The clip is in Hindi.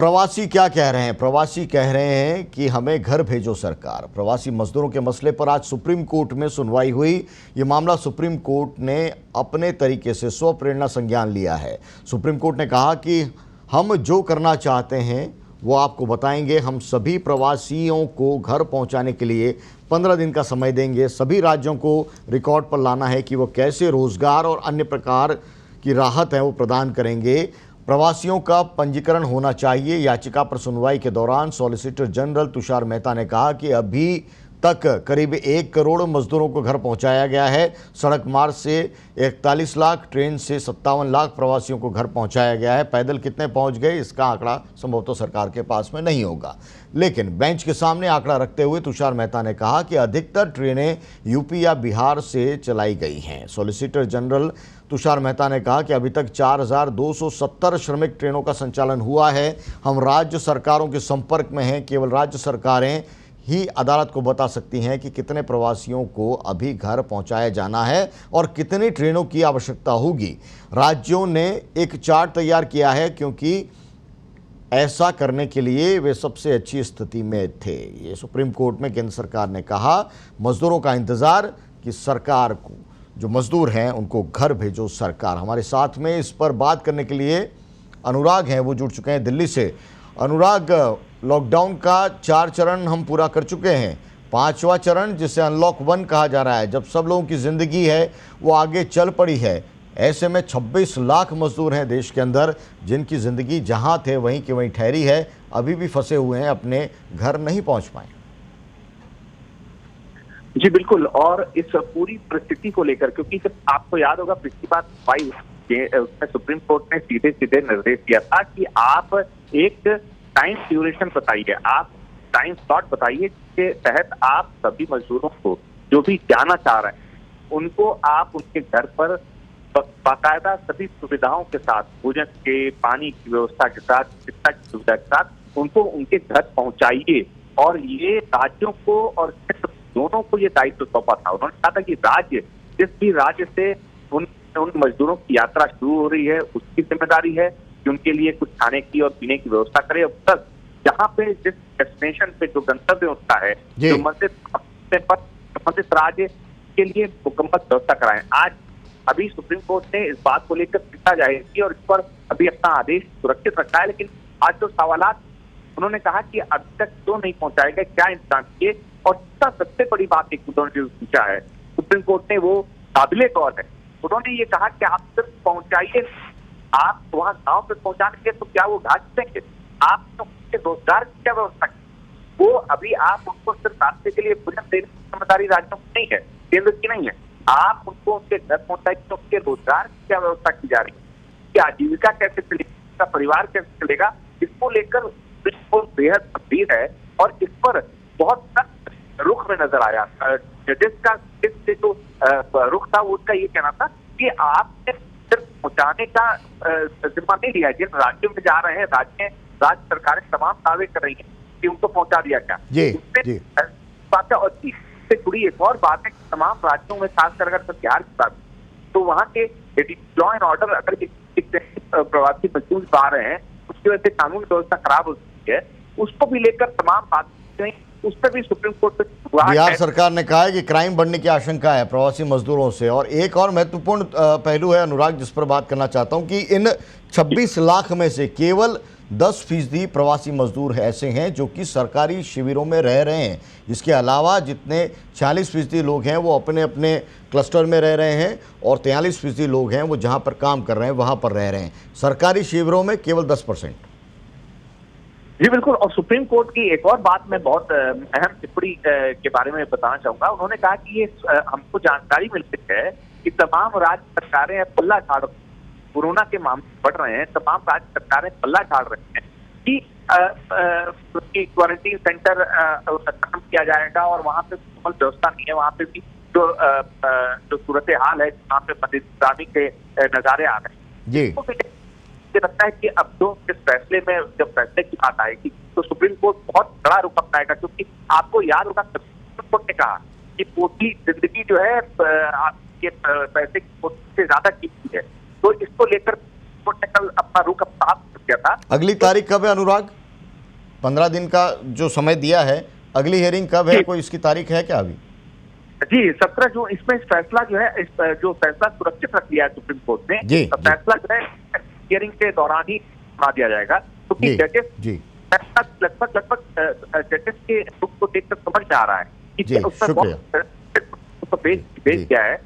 प्रवासी क्या कह रहे हैं? प्रवासी कह रहे हैं कि हमें घर भेजो सरकार। प्रवासी मजदूरों के मसले पर आज सुप्रीम कोर्ट में सुनवाई हुई। ये मामला सुप्रीम कोर्ट ने अपने तरीके से स्वप्रेरणा संज्ञान लिया है। सुप्रीम कोर्ट ने कहा कि हम जो करना चाहते हैं वो आपको बताएंगे। हम सभी प्रवासियों को घर पहुंचाने के लिए 15 दिन का समय देंगे। सभी राज्यों को रिकॉर्ड पर लाना है कि वो कैसे रोजगार और अन्य प्रकार की राहत है वो प्रदान करेंगे। प्रवासियों का पंजीकरण होना चाहिए। याचिका पर सुनवाई के दौरान सॉलिसिटर जनरल तुषार मेहता ने कहा कि अभी तक करीब 1 करोड़ मजदूरों को घर पहुंचाया गया है। सड़क मार्ग से 41 लाख, ट्रेन से 57 लाख प्रवासियों को घर पहुंचाया गया है। पैदल कितने पहुंच गए इसका आंकड़ा संभवतः सरकार के पास में नहीं होगा, लेकिन बेंच के सामने आंकड़ा रखते हुए तुषार मेहता ने कहा कि अधिकतर ट्रेनें यूपी या बिहार से चलाई गई हैं। सॉलिसिटर जनरल तुषार मेहता ने कहा कि अभी तक 4270 श्रमिक ट्रेनों का संचालन हुआ है। हम राज्य सरकारों के संपर्क में हैं। केवल राज्य सरकारें ही अदालत को बता सकती हैं कि कितने प्रवासियों को अभी घर पहुंचाया जाना है और कितनी ट्रेनों की आवश्यकता होगी। राज्यों ने एक चार्ट तैयार किया है क्योंकि ऐसा करने के लिए वे सबसे अच्छी स्थिति में थे। ये सुप्रीम कोर्ट में केंद्र सरकार ने कहा, मजदूरों का इंतजार कि सरकार को, जो मजदूर हैं उनको घर भेजो सरकार। हमारे साथ में इस पर बात करने के लिए अनुराग हैं, वो जुड़ चुके हैं दिल्ली से। अनुराग, लॉकडाउन का 4 चरण हम पूरा कर चुके हैं। 5वां चरण जिसे अनलॉक 1 कहा जा रहा है, जब सब लोगों की ज़िंदगी है वो आगे चल पड़ी है। ऐसे में 26 लाख मजदूर हैं देश के अंदर जिनकी ज़िंदगी जहां थे वहीं की वहीं ठहरी है, अभी भी फंसे हुए हैं, अपने घर नहीं पहुंच पाए। जी बिल्कुल, और इस पूरी परिस्थिति को लेकर, क्योंकि जब आपको याद होगा पिछली बार उसमें सुप्रीम कोर्ट ने सीधे सीधे निर्देश दिया था कि आप एक टाइम ड्यूरेशन बताइए, आप टाइम स्लॉट बताइए जिसके तहत आप सभी मजदूरों को जो भी जाना चाह रहे हैं उनको आप उनके घर पर बाकायदा सभी सुविधाओं के साथ, भोजन के, पानी की व्यवस्था के साथ, शिक्षा की सुविधा के साथ उनको उनके घर पहुंचाइए। और ये राज्यों को और दोनों को ये दायित्व सौंपा था। उन्होंने कहा था कि राज्य, जिस भी राज्य से उन मजदूरों की यात्रा शुरू हो रही है उसकी जिम्मेदारी है कि उनके लिए कुछ खाने की और पीने की व्यवस्था करे। अब तक जहाँ पे जिस डेस्टिनेशन पे जो गंतव्य उनका है, जो संबंधित राज्य के लिए मुकम्मल व्यवस्था कराएं। आज अभी सुप्रीम कोर्ट ने इस बात को लेकर चिंता जाहिर की और इस पर अभी अपना आदेश सुरक्षित रखा है। लेकिन आज जो सवालात उन्होंने कहा कि अभी तक क्यों नहीं पहुंचाए गए, क्या इंतजाम किए, और सबसे बड़ी बात एक उन्होंने पूछा है सुप्रीम कोर्ट ने, वो काबिले तौर है। उन्होंने ये कहा कि आप सिर्फ पहुंचाइए, आप वहां गांव पे पहुंचाने तो क्या वो घाट देंगे, आप तो उनके रोजगार की क्या व्यवस्था की? वो अभी आप उनको सिर्फ रास्ते के लिए भोजन देने की जिम्मेदारी राज्यों की नहीं है, केंद्र की नहीं है। आप उनको उनके घर पहुंचाइए तो उनके रोजगार की क्या व्यवस्था की जा रही है, कि आजीविका कैसे चलेगी, उनका परिवार कैसे चलेगा, इसको लेकर बेहद गंभीर है। और इस पर बहुत सख्त रुख में नजर आया। जजेस का जो रुख था वो उसका ये कहना था कि आपने सिर्फ पहुंचाने का जिम्मा नहीं लिया। जिन राज्यों में जा रहे हैं राज्य सरकारें तमाम दावे कर रही हैं कि उनको पहुंचा दिया क्या। बात है। और इससे जुड़ी एक और बात है कि तमाम राज्यों में, खासकर अगर बिहार की बात तो वहाँ के लॉ एंड ऑर्डर, अगर प्रवासी मजदूर आ रहे हैं उसकी वजह से कानून व्यवस्था खराब हो सकती है, उसको भी लेकर तमाम बातें, उस पर भी सुप्रीम कोर्ट बिहार सरकार ने कहा है कि क्राइम बढ़ने की आशंका है प्रवासी मजदूरों से। और एक और महत्वपूर्ण पहलू है अनुराग, जिस पर बात करना चाहता हूं कि इन 26 लाख में से केवल 10% प्रवासी मजदूर ऐसे हैं जो कि सरकारी शिविरों में रह रहे हैं। इसके अलावा जितने 40% लोग हैं वो अपने अपने क्लस्टर में रह रहे हैं और 43% लोग हैं वो जहां पर काम कर रहे हैं वहां पर रह रहे हैं। सरकारी शिविरों में केवल 10%। जी बिल्कुल। और सुप्रीम कोर्ट की एक और बात मैं बहुत अहम टिप्पणी के बारे में बताना चाहूंगा। उन्होंने कहा कि ये हमको जानकारी मिलती है कि तमाम राज्य सरकारें पल्ला झाड़, कोरोना के मामले बढ़ रहे हैं, तमाम राज्य सरकारें पल्ला झाड़ रही हैं कि क्वारंटीन सेंटर खत्म किया जाएगा और वहां पे मुकम्मल व्यवस्था नहीं है। वहां पे भी जो सूरत हाल है, वहां पे बदइंतजामी के नजारे आ रहे हैं। मुझे लगता है कि अब जो इस फैसले में, जब फैसले की बात आएगी तो सुप्रीम कोर्ट बहुत बड़ा रुख अपनाएगा। क्योंकि आपको याद होगा सुप्रीम कोर्ट ने कहा कि पूरी जिंदगी जो है आपके पैसे से ज्यादा कीमती है। तो इसको लेकर कोर्ट ने कल अपना रुख साफ किया था अगली तारीख कब है अनुराग? 15 दिन का जो समय दिया है, अगली हियरिंग कब है? कोई इसकी तारीख है क्या अभी? जी 17 जून। इसमें फैसला जो है, जो फैसला सुरक्षित रख लिया है सुप्रीम कोर्ट ने, जी, फैसला जो है हियरिंग के दौरान ही सुना दिया जाएगा, क्योंकि जजेस लगभग जजेस के रुख को देखकर समझ में आ रहा है कि जी, शुक्रिया। उसमें भेज दिया है